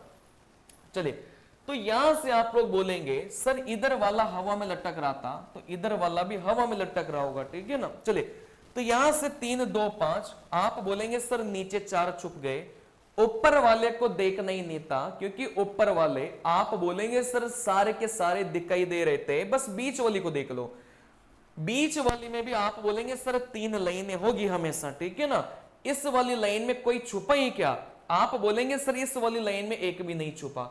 चलिए, तो यहां से आप लोग बोलेंगे सर इधर वाला हवा में लटक रहा था, तो इधर वाला भी हवा में लटक रहा होगा, ठीक है ना। चलिए, तो यहां से 3 2 5 आप बोलेंगे सर नीचे 4 छुप गए, ऊपर वाले को देखना ही नहीं था, क्योंकि ऊपर वाले आप बोलेंगे सर सारे के सारे दिखाई दे रहे थे, बस बीच वाली को देख लो। बीच वाली में भी आप बोलेंगे सर 3 लाइनें होगी हमेशा, ठीक है ना। इस वाली लाइन में कोई छुपा ही क्या, आप बोलेंगे सर इस वाली लाइन में एक भी नहीं छुपा।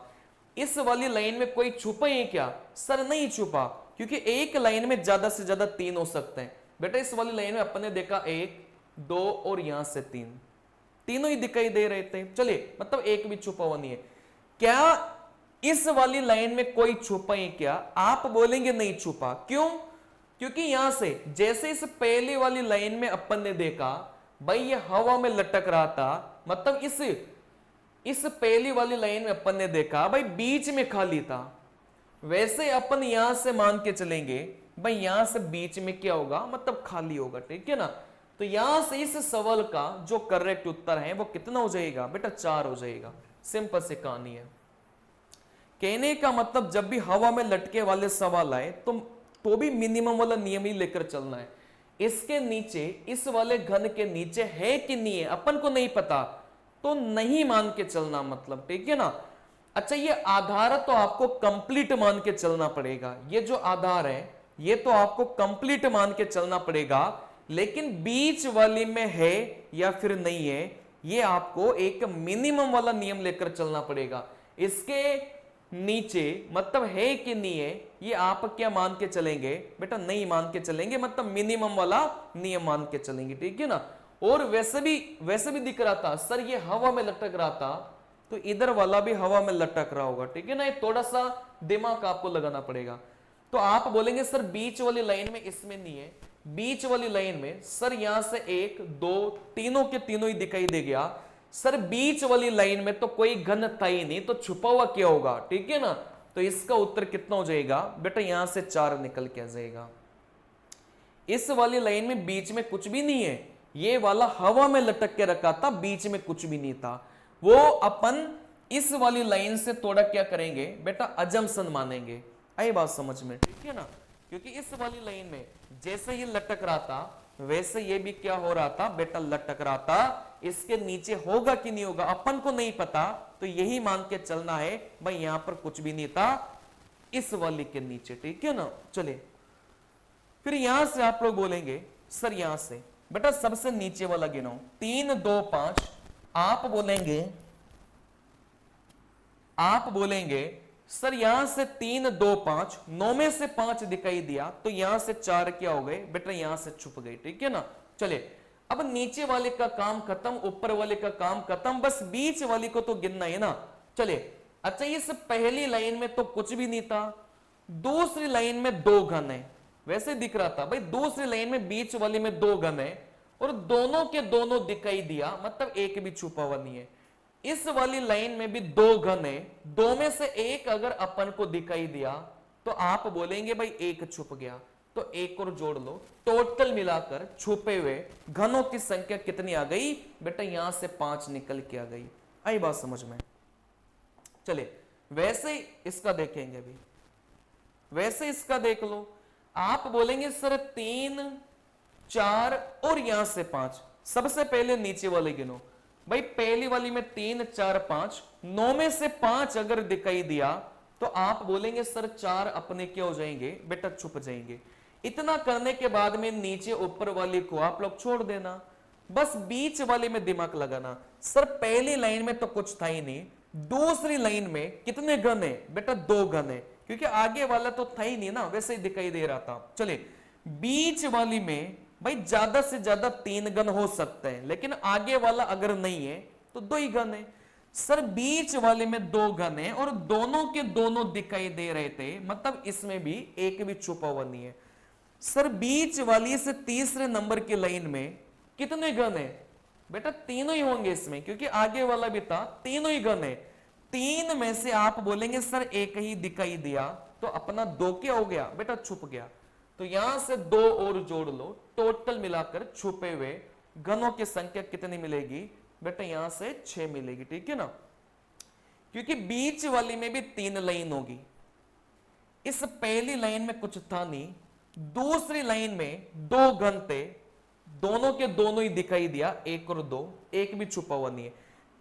इस वाली लाइन में कोई छुपा ही क्या, सर नहीं छुपा, क्योंकि एक लाइन में ज्यादा से ज्यादा 3 हो सकते हैं। बेटा इस वाली लाइन में अपन ने देखा 1 2 और यहां से 3, तीनों ही दिखाई दे रहे थे। चलिए, मतलब एक भी छुपा हुआ नहीं है। क्या इस वाली लाइन में कोई छुपा ही क्या, आप बोलेंगे नहीं छुपा। क्यों, क्योंकि यहां से जैसे इस पहली वाली लाइन में अपन ने देखा भाई ये हवा में लटक रहा था, मतलब इस पहली वाली लाइन में अपन ने देखा भाई बीच में खाली था, वैसे अपन यहां से मान के चलेंगे भाई यहां से बीच में क्या होगा, मतलब खाली होगा, ठीक है ना। तो यहां से इस सवाल का जो करेक्ट उत्तर है वो कितना हो जाएगा बेटा, 4 हो जाएगा। सिंपल सी कहानी है। कहने का मतलब जब भी हवा में लटके वाले सवाल आए तो भी मिनिमम वाला नियम ही लेकर चलना है। इसके नीचे इस वाले घन के नीचे है कि नहीं है अपन को नहीं पता, तो नहीं मान के चलना, मतलब ठीक है ना। अच्छा, ये आधार तो आपको कंप्लीट मान के चलना पड़ेगा, ये जो आधार है ये तो आपको कंप्लीट मान के चलना पड़ेगा, लेकिन बीच वाली में है या फिर नहीं है ये आपको एक मिनिमम वाला नियम लेकर चलना पड़ेगा। इसके नीचे मतलब है कि नहीं है ये आप क्या मान के चलेंगे बेटा, नहीं मान के चलेंगे, मतलब मिनिमम वाला नियम मान के चलेंगे, ठीक है ना। और वैसे भी दिख रहा था सर ये हवा में लटक रहा था, तो इधर वाला भी हवा में लटक रहा होगा, ठीक है ना। ये थोड़ा सा दिमाग आपको लगाना पड़ेगा। तो आप बोलेंगे सर बीच वाली लाइन में इसमें नहीं है, बीच वाली लाइन में सर यहां से 1 2 तीनों के तीनों ही दिखाई दे गया, सर बीच वाली लाइन में तो कोई घन था ही नहीं, तो छुपा हुआ क्या होगा, ठीक है ना। तो इसका उत्तर कितना हो जाएगा बेटा, यहां से 4 निकल के आ जाएगा। इस वाली लाइन में बीच में कुछ भी नहीं है, ये वाला हवा में लटक के रखा था, बीच में कुछ भी नहीं था। वो अपन इस वाली लाइन से थोड़ा क्या करेंगे बेटा, अजम्पशन मानेंगे। आई बात समझ में, ठीक है ना। क्योंकि इस वाली लाइन में जैसे ही लटक रहा था वैसे ये भी क्या हो रहा था बेटा, लटक रहा था। इसके नीचे होगा कि नहीं होगा अपन को नहीं पता, तो यही मान के चलना है भाई यहां पर कुछ भी नहीं था इस वाली के नीचे, ठीक है ना। चलिए, फिर यहां से आप लोग बोलेंगे सर यहां से बेटा सबसे नीचे वाला गिनो 3 2 5, आप बोलेंगे सर यहां से 3 2 5, 9 में से 5 दिखाई दिया, तो यहां से 4 क्या हो गए बेटा, यहां से छुप गए, ठीक है ना। चलिए, अब नीचे वाले का काम खत्म, ऊपर वाले का काम खत्म, बस बीच वाली को तो गिनना है ना। चलिए, अच्छा इस पहली लाइन में तो कुछ भी नहीं था, दूसरी लाइन में 2 घन है, वैसे दिख रहा था भाई दूसरी लाइन में बीच वाली में 2 घन है, और दोनों के दोनों दिखाई दिया, मतलब एक भी छुपा हुआ नहीं है। इस वाली लाइन में भी 2 घन है, 2 में से एक अगर अपन को दिखाई दिया तो आप बोलेंगे भाई एक छुप गया। तो एक और जोड़ लो, टोटल मिलाकर छुपे हुए घनों की संख्या कितनी आ गई बेटा, यहां से 5 निकल के आ गई। आई बात समझ में? चलिए वैसे ही इसका देखेंगे अभी, वैसे इसका देख लो। आप बोलेंगे सर 3 4 और यहां से 5। सबसे पहले नीचे वाले गिनो भाई, पहली वाली में 3 4 5, 9 में से 5 अगर दिखाई दिया तो आप बोलेंगे सर 4 अपने क्या हो जाएंगे बेटा, छुप जाएंगे। इतना करने के बाद में नीचे ऊपर वाली को आप लोग छोड़ देना, बस बीच वाले में दिमाग लगाना। सर पहली लाइन में तो कुछ था ही नहीं, दूसरी लाइन में कितने घन है बेटा, 2 घन है, क्योंकि आगे वाला तो था ही नहीं ना, वैसे ही दिखाई दे रहा था। चलिए बीच वाली में भाई ज्यादा से ज्यादा 3 घन हो सकते हैं, लेकिन आगे वाला अगर नहीं है तो 2 ही घन है। सर बीच वाले में 2 घन है और दोनों के दोनों दिखाई दे रहे थे, मतलब इसमें भी एक भी छुपा हुआ नहीं है। सर बीच वाली से तीसरे नंबर की लाइन में कितने घन है बेटा, तीनों ही होंगे इसमें, क्योंकि आगे वाला भी था, तीनों ही घन है। 3 में से आप बोलेंगे सर एक ही दिखाई दिया, तो अपना 2 क्या हो गया बेटा, छुप गया। तो यहां से 2 और जोड़ लो, टोटल मिलाकर छुपे हुए घनों की संख्या कितनी मिलेगी बेटा, यहां से 6 मिलेगी। ठीक है ना, क्योंकि बीच वाली में भी 3 लाइन होगी, इस पहली लाइन में कुछ था नहीं, दूसरी लाइन में 2 घन थे, दोनों के दोनों ही दिखाई दिया, 1 और 2, एक भी छुपा हुआ नहीं है।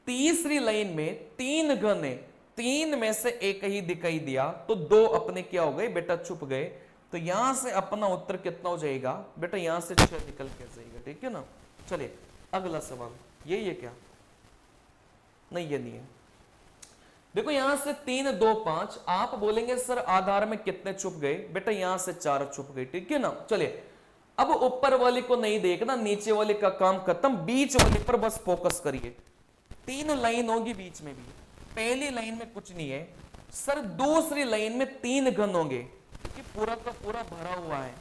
तीसरी लाइन में 3 घन है, 3 में से एक ही दिखाई दिया, तो 2 अपने क्या हो गए बेटा, छुप गए। तो यहां से अपना उत्तर कितना हो जाएगा बेटा, यहां से 6 निकल के जाएगा। ठीक है ना, चलिए अगला सवाल, यही है क्या? नहीं ये नहीं है। देखो यहां से 3 2 5, आप बोलेंगे सर आधार में कितने छुप गए बेटा, यहां से 4 छुप गए। ठीक है ना, चलिए अब ऊपर वाली को नहीं देखना, नीचे वाले का काम खत्म, बीच वाले पर बस फोकस करिए। 3 लाइन होगी बीच में भी, पहली लाइन में कुछ नहीं है सर, दूसरी लाइन में 3 घन होंगे, क्योंकि पूरा का पूरा भरा हुआ है।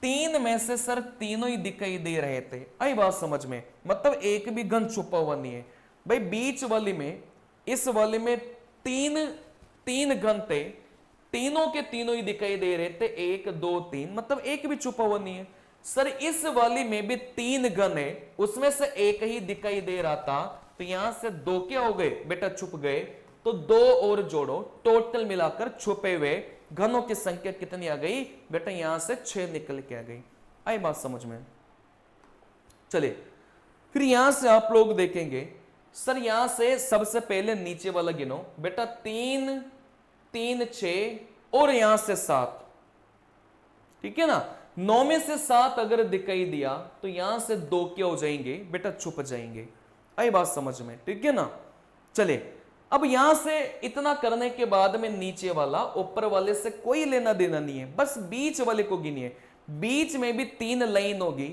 3 में से सर तीनों ही दिखाई दे रहे थे। आई बात समझ में? मतलब एक भी घन छुपा हुआ नहीं है भाई। बीच वाली में, इस वाले में 3 घन थे, तीनों के तीनों ही दिखाई दे रहे थे, 1 2 3, मतलब एक भी छुपा हुआ नहीं है। सर इस वाली में भी 3 घन है, उसमें से एक ही दिखाई दे रहा था, तो यहां से 2 क्या हो गए बेटा, छुप गए। तो 2 और जोड़ो, टोटल मिलाकर छुपे हुए घनों की संख्या कितनी आ गई बेटा, यहां से 6 निकल के आ गई। आई बात समझ में? चलिए फिर यहां से आप लोग देखेंगे, सर यहां से सबसे पहले नीचे वाला गिनो बेटा, 3 3 6 और यहां से 7। ठीक है ना, 9 में से 7 अगर दिखाई दिया तो यहां से 2 क्या हो जाएंगे बेटा, छुप जाएंगे। आई बात समझ में? ठीक है ना, चलिए अब यहां से इतना करने के बाद में नीचे वाला ऊपर वाले से कोई लेना देना नहीं है, बस बीच वाले को गिनिए। बीच में भी 3 लाइन होगी।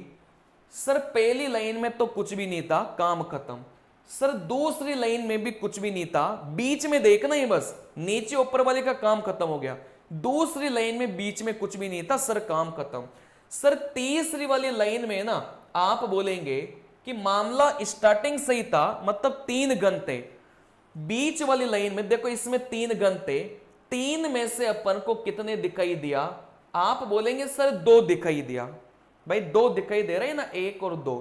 सर पहली लाइन में तो कुछ भी नहीं था, काम खत्म। सर दूसरी लाइन में भी कुछ भी नहीं था, बीच में देखना ही बस, नीचे ऊपर वाले का काम खत्म हो गया। दूसरी लाइन में बीच में कुछ भी नहीं था, सर काम खत्म। सर तीसरी वाली लाइन में ना आप बोलेंगे कि मामला स्टार्टिंग सही था, मतलब 3 घन थे। बीच वाली लाइन में देखो, इसमें 3 घन थे, 3 में से अपन को कितने दिखाई दिया? आप बोलेंगे सर 2 दिखाई दिया। भाई 2 दिखाई दे रहे हैं ना, 1 और 2,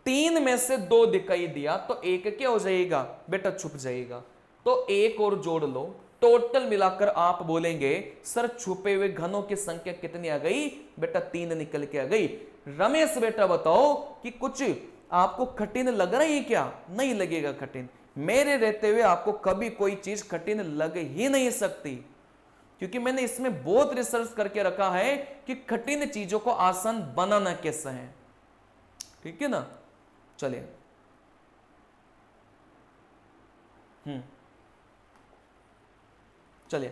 3 में से 2 दिखाई दिया, तो 1 क्या हो जाएगा बेटा, छुप जाएगा। तो 1 और जोड़ लो, टोटल मिलाकर आप बोलेंगे सर छुपे हुए घनों की संख्या कितनी आ गई बेटा, 3 निकल के आ गई। रमेश बेटा बताओ कि कुछ आपको कठिन लग रही है क्या? नहीं लगेगा कठिन, मेरे रहते हुए आपको कभी कोई चीज कठिन लग ही नहीं सकती, क्योंकि मैंने इसमें बहुत रिसर्च करके रखा है कि कठिन चीजों को आसान बनाना कैसा है। ठीक है ना, चलिए चलिए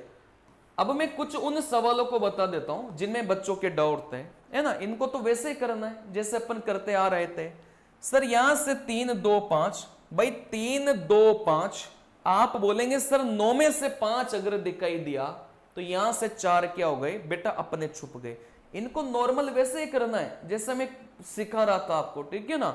अब मैं कुछ उन सवालों को बता देता हूं जिनमें बच्चों के डाउट थे, है ना। इनको तो वैसे ही करना है जैसे अपन करते आ रहे थे। सर यहां से 3 2 5, भाई 3 2 5, आप बोलेंगे सर 9 में से 5 अगर दिखाई दिया तो यहां से 4 क्या हो गए बेटा, अपने छुप गए। इनको नॉर्मल वैसे ही करना है जैसे मैं सिखा रहा था आपको, ठीक है ना,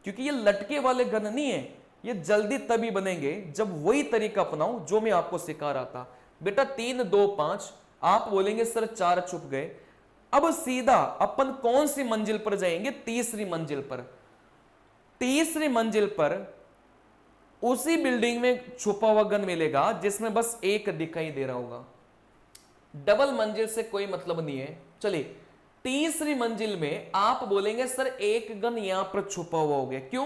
क्योंकि ये लटके वाले गन नहीं है, ये जल्दी तभी बनेंगे जब वही तरीका अपनाऊं जो मैं आपको सिखा रहा था। बेटा 3 2 5, आप बोलेंगे सर 4 छुप गए। अब सीधा अपन कौन सी मंजिल पर जाएंगे? तीसरी मंजिल पर। तीसरी मंजिल पर उसी बिल्डिंग में छुपा हुआ गन मिलेगा जिसमें बस एक दिखाई दे रहा होगा। डबल मंजिल से कोई मतलब नहीं है। चलिए, तीसरी मंजिल में आप बोलेंगे सर एक गन यहां पर छुपा हुआ हो गया, क्यों?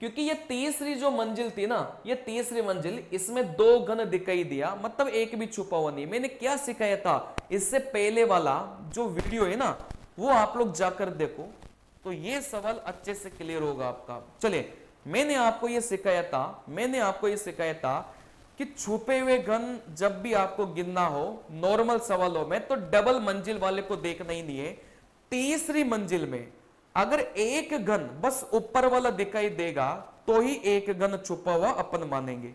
क्योंकि ये तीसरी जो मंजिल थी ना, ये तीसरी मंजिल, इसमें दो गन दिखाई दिया, मतलब एक भी छुपा हुआ नहीं। मैंने क्या सिखाया था इससे पहले वाला जो वीडियो है ना, वो आप लोग जाकर देखो, तो ये सवाल अच्छे से क्लियर होगा आपका। चलिए, मैंने आपको ये सिखाया था कि छुपे हुए गन जब भी आपको गिनना हो नॉर्मल सवालों में, तो डबल मंजिल वाले को देखना ही नहीं है। तीसरी मंजिल में अगर एक गन बस ऊपर वाला दिखाई देगा तो ही एक गन छुपा हुआ अपन मानेंगे।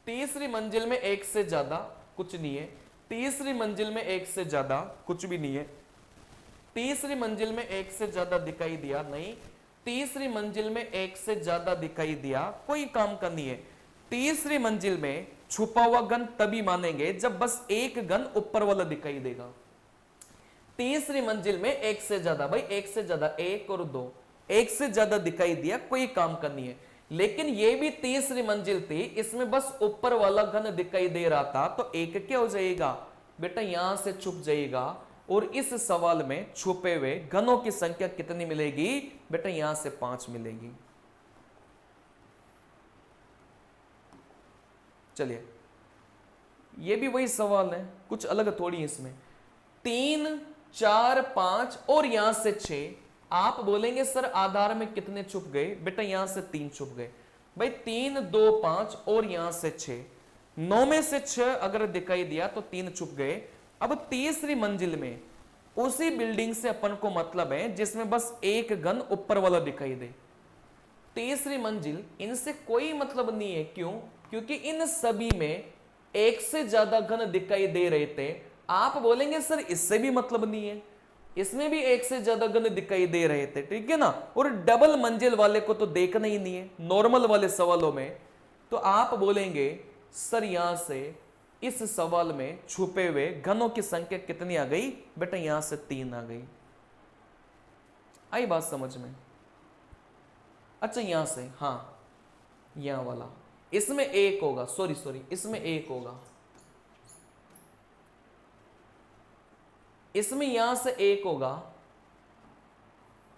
तीसरी मंजिल में एक से ज्यादा कुछ नहीं है। तीसरी मंजिल में एक से ज्यादा कुछ भी नहीं है। तीसरी मंजिल में एक से ज्यादा दिखाई दिया नहीं। तीसरी मंजिल में एक से ज्यादा दिखाई दिया, कोई काम का नहीं है। तीसरी मंजिल में छुपा हुआ गन तभी मानेंगे जब बस एक गन ऊपर वाला दिखाई देगा। तीसरी मंजिल में एक से ज्यादा, भाई एक से ज्यादा, एक और दो, एक से ज्यादा दिखाई दिया, कोई काम का नहीं है। लेकिन ये भी तीसरी मंजिल थी, इसमें बस ऊपर वाला गन दिखाई दे रहा था, तो एक क्या हो जाएगा बेटा? यहां से छुप जाएगा। और इस सवाल में छुपे हुए गनों की संख्या कितनी मिलेगी बेटा? यहां से 5 मिलेगी। चलिए, ये भी वही सवाल है, कुछ अलग थोड़ी है इसमें। 3, 4, 5 और यहां से 6। आप बोलेंगे सर आधार में कितने छुप गए बेटा? यहां से 3 छुप गए। भाई 3, 2, 5 और यहां से 6, 9 में से 6 अगर दिखाई दिया तो 3 छुप गए। अब तीसरी मंजिल में उसी बिल्डिंग से अपन को मतलब है जिसमें बस एक गन ऊपर वाला दिखाई दे। तीसरी मंजिल, इनसे कोई मतलब नहीं है, क्यों? क्योंकि इन सभी में एक से ज्यादा गन दिखाई दे रहे थे। आप बोलेंगे सर इससे भी मतलब नहीं है, इसमें भी एक से ज्यादा गन दिखाई दे रहे थे, ठीक है ना। और डबल मंजिल वाले को तो देखना ही नहीं है नॉर्मल वाले सवालों में। तो आप बोलेंगे सर यहां से इस सवाल में छुपे हुए घनों की संख्या कितनी आ गई बेटा? यहां से 3 आ गई। आई बात समझ में? अच्छा, यहां से, हाँ, यहां वाला, इसमें एक होगा, सॉरी, इसमें एक होगा, इसमें यहां से एक होगा।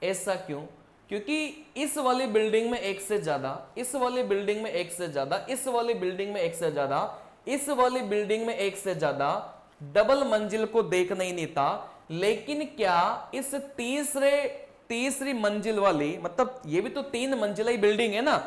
ऐसा क्यों? क्योंकि इस वाली बिल्डिंग में एक से ज्यादा, इस वाली बिल्डिंग में एक से ज्यादा, इस वाली बिल्डिंग में एक से ज्यादा, इस वाली बिल्डिंग में एक से ज्यादा, डबल मंजिल को देखना ही नहीं था। लेकिन क्या इस तीसरी मंजिल वाली, मतलब ये भी तो 3 मंजिला ही बिल्डिंग है ना,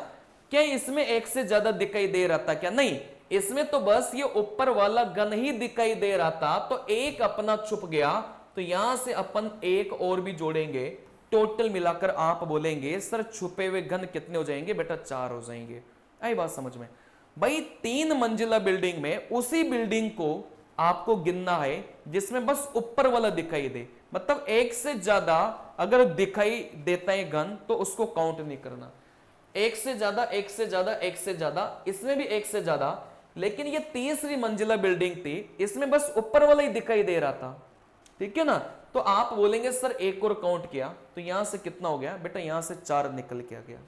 क्या इसमें एक से ज्यादा दिखाई दे रहा था क्या? नहीं, इसमें तो बस ये ऊपर वाला गन ही दिखाई दे रहा था, तो एक अपना छुप गया। तो यहां से अपन एक और भी जोड़ेंगे, टोटल मिलाकर आप बोलेंगे सर छुपे हुए गन कितने हो जाएंगे बेटा? 4 हो जाएंगे। आई बात समझ में? भाई 3 मंजिला बिल्डिंग में उसी बिल्डिंग को आपको गिनना है जिसमें बस ऊपर वाला दिखाई दे, मतलब एक से ज्यादा अगर दिखाई देता है गन तो उसको काउंट नहीं करना। एक से ज्यादा, एक से ज्यादा, एक से ज्यादा, इसमें भी एक से ज्यादा। लेकिन ये तीसरी मंजिला बिल्डिंग थी, इसमें बस ऊपर वाला ही दिखाई दे रहा था, ठीक है ना। तो आप बोलेंगे सर एक और काउंट किया तो यहां से कितना हो गया बेटा? यहां से 4 निकल के आ गया।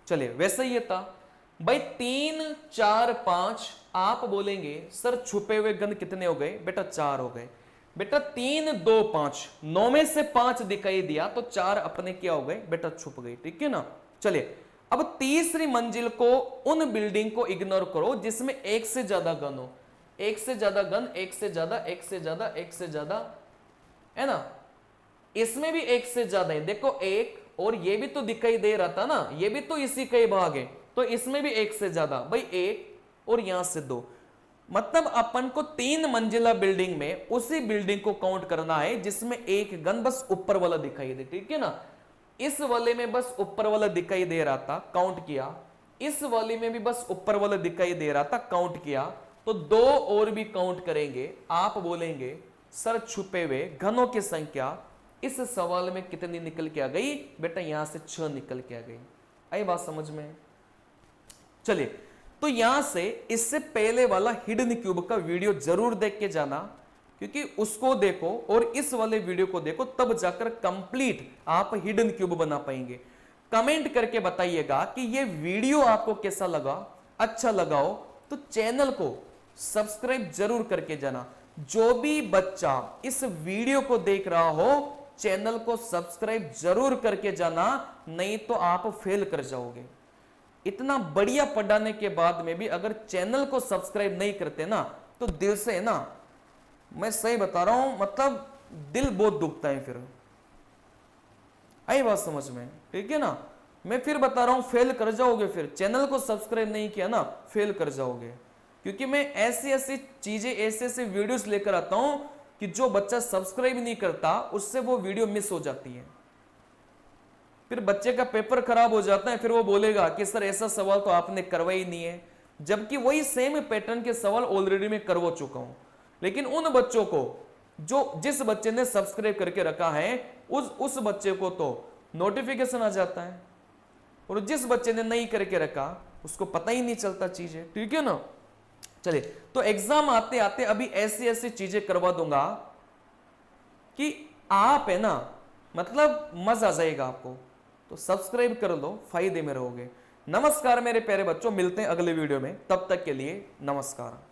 चलिए, वैसे ही था भाई 3, 4, 5। आप बोलेंगे सर छुपे हुए गन कितने हो गए बेटा? 4 हो गए। बेटा 3, 2, 5, 9 में से 5 दिखाई दिया तो 4 अपने क्या हो गए बेटा? छुप गए, ठीक है ना। चलिए, अब तीसरी मंजिल को, उन बिल्डिंग को इग्नोर करो जिसमें एक से ज्यादा गन हो। एक से ज्यादा गन, एक से ज्यादा, एक से ज्यादा, एक से ज्यादा, है ना। इसमें भी एक से ज्यादा है, देखो एक, और ये भी तो दिखाई दे रहा था ना, ये भी तो इसी का ही भाग है, तो इसमें भी एक से ज्यादा, भाई एक और यहां से 2। मतलब अपन को 3 मंजिला बिल्डिंग में उसी बिल्डिंग को काउंट करना है जिसमें एक गन बस ऊपर वाला दिखाई दे, ठीक है ना। इस वाले में बस ऊपर वाला दिखाई दे रहा था, काउंट किया। इस वाले में भी बस ऊपर वाला दिखाई दे रहा था, काउंट किया। तो 2 और भी काउंट करेंगे। आप बोलेंगे सर छुपे हुए घनों की संख्या इस सवाल में कितनी निकल के आ गई बेटा? यहां से 6 निकल के आ गई। आई बात समझ में? चलिए, तो यहां से इससे पहले वाला हिडन क्यूब का वीडियो जरूर देख के जाना, क्योंकि उसको देखो और इस वाले वीडियो को देखो, तब जाकर कंप्लीट आप हिडन क्यूब बना पाएंगे। कमेंट करके बताइएगा कि ये वीडियो आपको कैसा लगा। अच्छा लगा हो तो चैनल को सब्सक्राइब जरूर करके जाना। जो भी बच्चा इस वीडियो को देख रहा हो, चैनल को सब्सक्राइब जरूर करके जाना, नहीं तो आप फेल कर जाओगे। इतना बढ़िया पढ़ाने के बाद में भी अगर चैनल को सब्सक्राइब नहीं करते ना, तो दिल से ना, मैं सही बता रहा हूं, मतलब दिल बहुत दुखता है। फिर आई बात समझ में? ठीक है ना। मैं फिर बता रहा हूं, फेल कर जाओगे। फिर चैनल को सब्सक्राइब नहीं किया ना, फेल कर जाओगे। क्योंकि मैं ऐसी ऐसी चीजें, ऐसे ऐसे वीडियोस लेकर आता हूं कि जो बच्चा सब्सक्राइब नहीं करता, उससे वो वीडियो मिस हो जाती है। फिर बच्चे का पेपर खराब हो जाता है, फिर वो बोलेगा कि सर ऐसा सवाल तो आपने करवा ही नहीं है, जबकि वही सेम पैटर्न के सवाल ऑलरेडी मैं करवा चुका हूं। लेकिन उन बच्चों को, जिस बच्चे ने सब्सक्राइब करके रखा है, उस बच्चे को तो नोटिफिकेशन आ जाता है, और जिस बच्चे ने नहीं करके रखा उसको पता ही नहीं चलता चीजें। ठीक है ना। चलिए, तो एग्जाम आते आते अभी ऐसी ऐसी चीजें करवा दूंगा कि आप है ना, मतलब मजा आ जाएगा आपको। तो सब्सक्राइब कर लो, फायदे में रहोगे। नमस्कार मेरे प्यारे बच्चों, मिलते हैं अगले वीडियो में। तब तक के लिए नमस्कार।